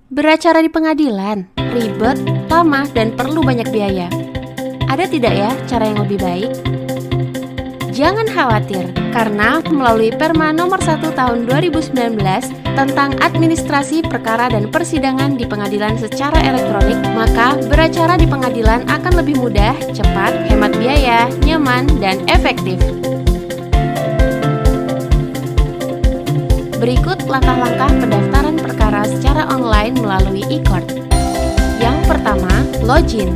Beracara di pengadilan, ribet, lama, dan perlu banyak biaya. Ada tidak ya cara yang lebih baik? Jangan khawatir, karena melalui Perma nomor 1 tahun 2019 tentang administrasi perkara dan persidangan di pengadilan secara elektronik, maka beracara di pengadilan akan lebih mudah, cepat, hemat biaya, nyaman, dan efektif. Berikut langkah-langkah pendaftaran perkara secara online melalui e-court. Yang pertama, login.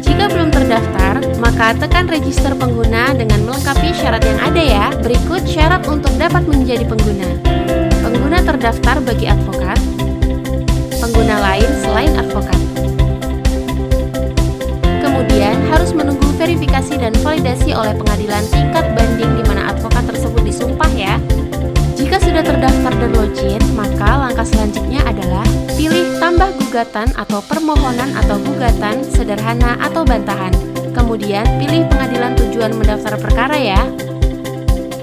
Jika belum terdaftar, maka tekan register pengguna dengan melengkapi syarat yang ada ya. Berikut syarat untuk dapat menjadi pengguna. Pengguna terdaftar bagi advokat, pengguna lain selain advokat. Kemudian harus menunggu verifikasi dan validasi oleh pengadilan tingkat banding di mana advokat tersebut disumpah ya. Jika sudah terdaftar dan login, maka langkah selanjutnya adalah pilih tambah gugatan atau permohonan atau gugatan, sederhana atau bantahan. Kemudian pilih pengadilan tujuan mendaftar perkara ya.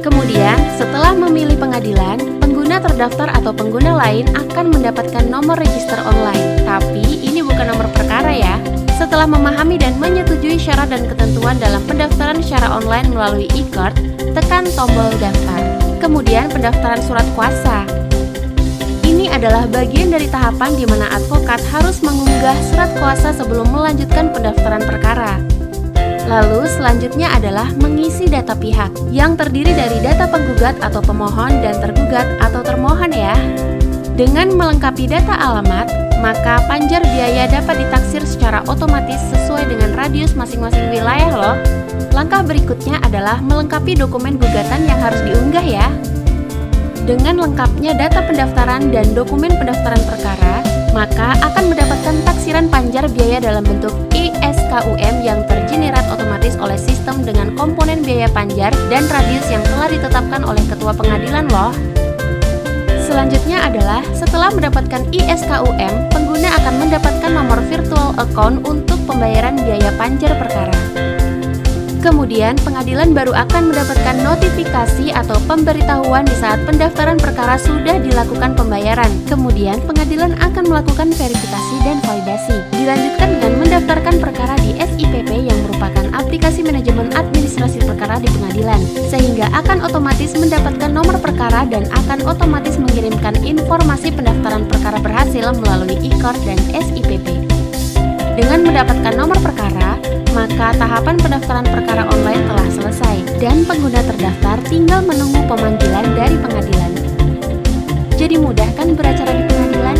Kemudian, setelah memilih pengadilan, pengguna terdaftar atau pengguna lain akan mendapatkan nomor register online. Tapi ini bukan nomor perkara ya. Setelah memahami dan menyetujui syarat dan ketentuan dalam pendaftaran secara online melalui e-court, tekan tombol daftar. Kemudian pendaftaran surat kuasa. Ini adalah bagian dari tahapan di mana advokat harus mengunggah surat kuasa sebelum melanjutkan pendaftaran perkara. Lalu selanjutnya adalah mengisi data pihak yang terdiri dari data penggugat atau pemohon dan tergugat atau termohon ya. Dengan melengkapi data alamat, maka panjar biaya dapat ditaksir secara otomatis sesuai dengan radius masing-masing wilayah loh. Langkah berikutnya adalah melengkapi dokumen gugatan yang harus diunggah ya. Dengan lengkapnya data pendaftaran dan dokumen pendaftaran perkara, maka akan mendapatkan taksiran panjar biaya dalam bentuk ISKUM yang tergenerat otomatis oleh sistem dengan komponen biaya panjar dan radius yang telah ditetapkan oleh ketua pengadilan loh. Selanjutnya adalah setelah mendapatkan ISKUM, pengguna akan mendapatkan nomor virtual account untuk pembayaran biaya panjar perkara. Kemudian, pengadilan baru akan mendapatkan notifikasi atau pemberitahuan di saat pendaftaran perkara sudah dilakukan pembayaran. Kemudian, pengadilan akan melakukan verifikasi dan validasi. Dilanjutkan dengan mendaftarkan perkara di SIPP yang merupakan aplikasi manajemen administrasi perkara di pengadilan, sehingga akan otomatis mendapatkan nomor perkara dan akan otomatis mengirimkan informasi pendaftaran perkara berhasil melalui e-court dan SIPP. Dengan mendapatkan nomor perkara, maka tahapan pendaftaran perkara online telah selesai dan pengguna terdaftar tinggal menunggu pemanggilan dari pengadilan. Jadi mudah kan beracara di pengadilan?